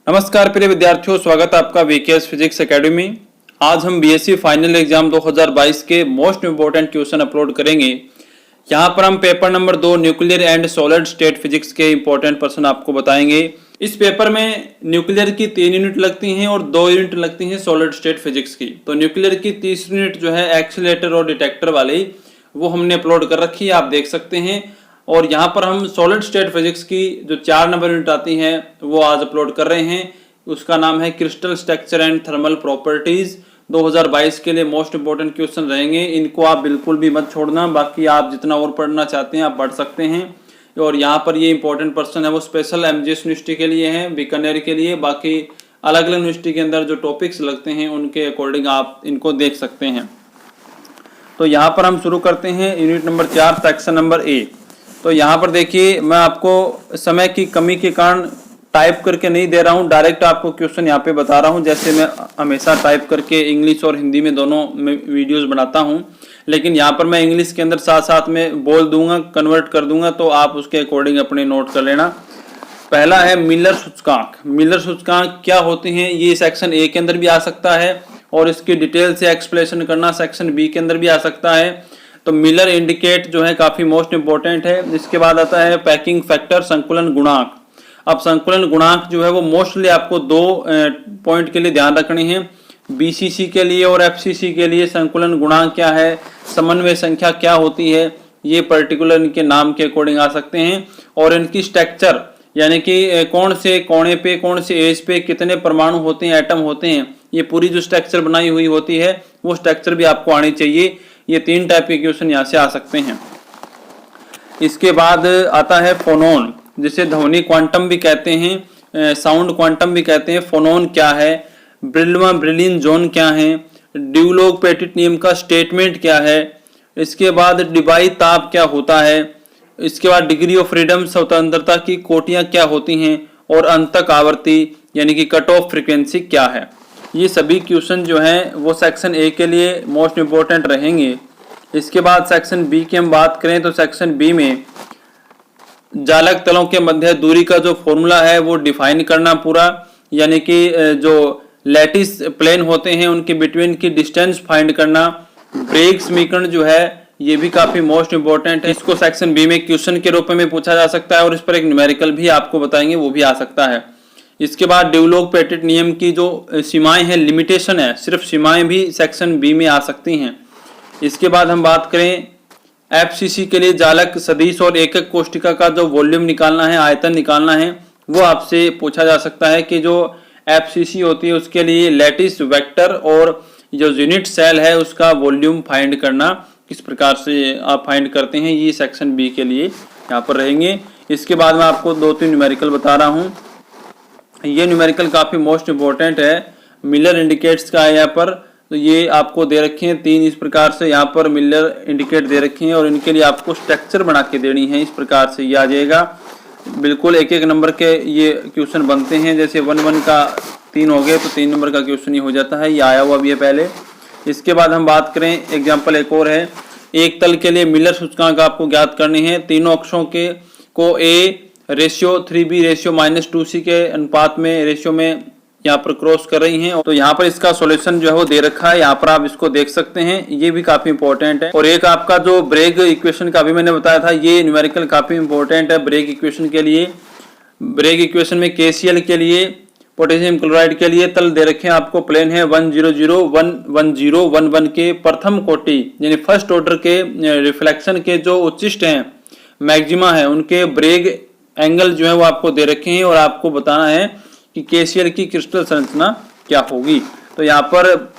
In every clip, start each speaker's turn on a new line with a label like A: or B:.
A: नमस्कार प्रिय विद्यार्थियों, स्वागत है आपका वीकेएस फिजिक्स एकेडमी। आज हम बीएससी फाइनल एग्जाम 2022 के मोस्ट इंपोर्टेंट क्वेश्चन अपलोड करेंगे। यहाँ पर हम paper number 2 nuclear and solid state physics के इंपॉर्टेंट प्रश्न आपको बताएंगे। इस पेपर में न्यूक्लियर की 3 यूनिट लगती हैं और 2 यूनिट लगती हैं सॉलिड स्टेट फिजिक्स की। तो न्यूक्लियर की 30 यूनिट जो है एक्सीलरेटर और डिटेक्टर वाली, वो हमने अपलोड कर रखी है, आप देख सकते हैं। और यहाँ पर हम सॉलिड स्टेट फिजिक्स की जो 4 नंबर यूनिट आती है वो आज अपलोड कर रहे हैं। उसका नाम है crystal structure and thermal properties. 2022 के लिए मोस्ट इंपोर्टेंट क्वेश्चन रहेंगे, इनको आप बिल्कुल भी मत छोड़ना। बाकी आप जितना और पढ़ना चाहते हैं आप पढ़ सकते हैं। और यहाँ पर ये इंपॉर्टेंट पर्सन है वो स्पेशल एमजीएस यूनिवर्सिटी के लिए है, बीकानेर के लिए। बाकी अलग अलग यूनिवर्सिटी के अंदर जो टॉपिक्स लगते हैं उनके अकॉर्डिंग आप इनको देख सकते हैं। तो यहाँ पर हम शुरू करते हैं unit number 4 section number A. तो यहाँ पर देखिए, मैं आपको समय की कमी के कारण टाइप करके नहीं दे रहा हूँ, डायरेक्ट आपको क्वेश्चन यहाँ पे बता रहा हूँ। जैसे मैं हमेशा टाइप करके इंग्लिश और हिंदी में दोनों में वीडियोस बनाता हूँ, लेकिन यहाँ पर मैं इंग्लिश के अंदर साथ साथ में बोल दूंगा, कन्वर्ट कर दूंगा, तो आप उसके अकॉर्डिंग अपने नोट कर लेना। पहला है मिलर सूचकांक। मिलर सूचकांक क्या होते हैं, ये सेक्शन ए के अंदर भी आ सकता है और इसकी डिटेल से एक्सप्लेनेशन करना सेक्शन बी के अंदर भी आ सकता है। तो मिलर इंडिकेट जो है काफी मोस्ट इंपोर्टेंट है। इसके बाद आता है पैकिंग फैक्टर, संकुलन गुणांक। अब संकुलन गुणांक जो है वो मोस्टली आपको 2 पॉइंट के लिए ध्यान रखनी है। बीसीसी के लिए और एफसीसी के लिए संकुलन गुणांक क्या है, समन्वय संख्या क्या होती है, ये पर्टिकुलर इनके नाम के अकॉर्डिंग आ सकते हैं। और इनकी स्ट्रक्चर, यानी कि कौन से कोने पे, कौन से एज पे कितने परमाणु होते हैं, एटम होते हैं, ये पूरी जो स्ट्रक्चर बनाई हुई होती है वो स्ट्रक्चर भी आपको आनी चाहिए। ये 3 टाइप के क्वेश्चन यहाँ से आ सकते हैं। इसके बाद आता है फोनोन, जिसे ध्वनि क्वांटम भी कहते हैं, साउंड क्वांटम भी कहते हैं। फोनोन क्या है, ब्रिल्मा ब्रिलिन जोन क्या है, ड्यूलोग पेटिट नियम का स्टेटमेंट क्या है। इसके बाद डिबाई ताप क्या होता है। इसके बाद डिग्री ऑफ फ्रीडम, स्वतंत्रता की कोटियां क्या होती हैं, और अंतक आवृत्ति यानी कि कट ऑफ फ्रीक्वेंसी क्या है। ये सभी क्वेश्चन जो हैं वो सेक्शन ए के लिए मोस्ट इंपोर्टेंट रहेंगे। इसके बाद सेक्शन बी की हम बात करें तो सेक्शन बी में जालक तलों के मध्य दूरी का जो फॉर्मूला है वो डिफाइन करना पूरा, यानी कि जो लैटिस प्लेन होते हैं उनके बिटवीन की डिस्टेंस फाइंड करना। ब्रेग समीकरण जो है ये भी काफी मोस्ट इंपोर्टेंट है, इसको सेक्शन बी में क्वेश्चन के रूप में पूछा जा सकता है और इस पर एक न्यूमेरिकल भी आपको बताएंगे, वो भी आ सकता है। इसके बाद ड्यूलोग पेटिट नियम की जो सीमाएं हैं, लिमिटेशन है, सिर्फ सीमाएं भी सेक्शन बी में आ सकती हैं। इसके बाद हम बात करें एफसीसी के लिए जालक सदिश और एकक कोष्टिका का जो वॉल्यूम निकालना है, आयतन निकालना है, वो आपसे पूछा जा सकता है कि जो एफसीसी होती है उसके लिए लैटिस वेक्टर और जो यूनिट सेल है उसका वॉल्यूम फाइंड करना किस प्रकार से आप फाइंड करते हैं, ये सेक्शन बी के लिए यहाँ पर रहेंगे। इसके बाद मैं आपको 2-3 न्यूमेरिकल बता रहा हूँ। ये न्यूमेरिकल काफी मोस्ट इंपोर्टेंट है। मिलर इंडिकेट्स का है यहाँ पर, तो ये आपको दे रखे हैं 3 इस प्रकार से यहाँ पर मिलर इंडिकेट दे रखे हैं और इनके लिए आपको स्ट्रक्चर बना के देनी है। इस प्रकार से ये आ जाएगा, बिल्कुल 1-1 नंबर के ये क्वेश्चन बनते हैं। जैसे 1-1 का 3 हो गए तो 3 नंबर का क्वेश्चन ही हो जाता है, ये आया हुआ भी है पहले। इसके बाद हम बात करें, एग्जाम्पल एक और है, एक तल के लिए मिलर सूचकांक आपको ज्ञात करनी है। तीनों अक्षों के को ए रेशियो 3b रेशियो -2c के अनुपात में रेशियो में यहाँ पर क्रॉस कर रही हैं। तो यहाँ पर इसका सॉल्यूशन जो है वो दे रखा है, यहाँ पर आप इसको देख सकते हैं, ये भी काफी इंपॉर्टेंट है। और एक आपका जो ब्रेग इक्वेशन का भी मैंने बताया था, ये न्यूमेरिकल काफी इंपॉर्टेंट है ब्रेग इक्वेशन के लिए। ब्रेग इक्वेशन में केसीएल के लिए, पोटेशियम क्लोराइड के लिए तल दे रखे हैं आपको, प्लेन है 100-110-11 के प्रथम कोटि यानी फर्स्ट ऑर्डर के रिफ्लेक्शन के जो उच्चिष्ट हैं, मैक्सिमा है, उनके ब्रेग एंगल जो है वो आपको दे रखे हैं और आपको बताना है कि केसीएल की क्रिस्टल संरचना क्या होगी। तो यहाँ पर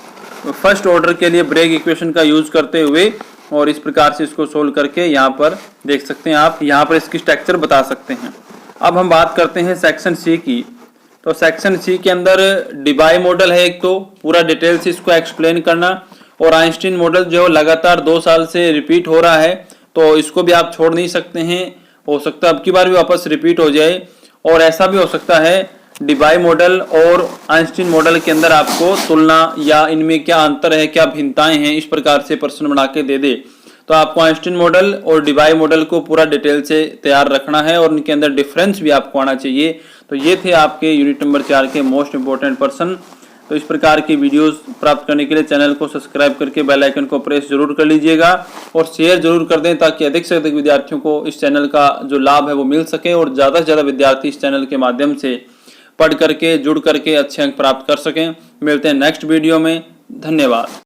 A: फर्स्ट ऑर्डर के लिए ब्रेग इक्वेशन का यूज करते हुए और इस प्रकार से इसको सोल्व करके यहाँ पर देख सकते हैं आप, यहाँ पर इसकी स्ट्रक्चर बता सकते हैं। अब हम बात करते हैं सेक्शन सी की। तो सेक्शन सी के अंदर डिबाई मॉडल है एक, तो पूरा डिटेल से इसको एक्सप्लेन करना, और आइंस्टीन मॉडल जो लगातार 2 साल से रिपीट हो रहा है, तो इसको भी आप छोड़ नहीं सकते हैं। हो सकता है अब की बार भी वापस रिपीट हो जाए, और ऐसा भी हो सकता है डिबाई मॉडल और आइंस्टीन मॉडल के अंदर आपको तुलना या इनमें क्या अंतर है, क्या भिन्नताएं हैं, इस प्रकार से प्रश्न बना के दे दे। तो आपको आइंस्टीन मॉडल और डिबाई मॉडल को पूरा डिटेल से तैयार रखना है और इनके अंदर डिफरेंस भी आपको आना चाहिए। तो ये थे आपके यूनिट नंबर 4 के मोस्ट इंपॉर्टेंट प्रश्न। तो इस प्रकार की वीडियोस प्राप्त करने के लिए चैनल को सब्सक्राइब करके बेल आइकन को प्रेस जरूर कर लीजिएगा और शेयर जरूर कर दें, ताकि अधिक से अधिक विद्यार्थियों को इस चैनल का जो लाभ है वो मिल सके और ज़्यादा से ज़्यादा विद्यार्थी इस चैनल के माध्यम से पढ़ करके जुड़ करके अच्छे अंक प्राप्त कर सकें। मिलते हैं नेक्स्ट वीडियो में। धन्यवाद।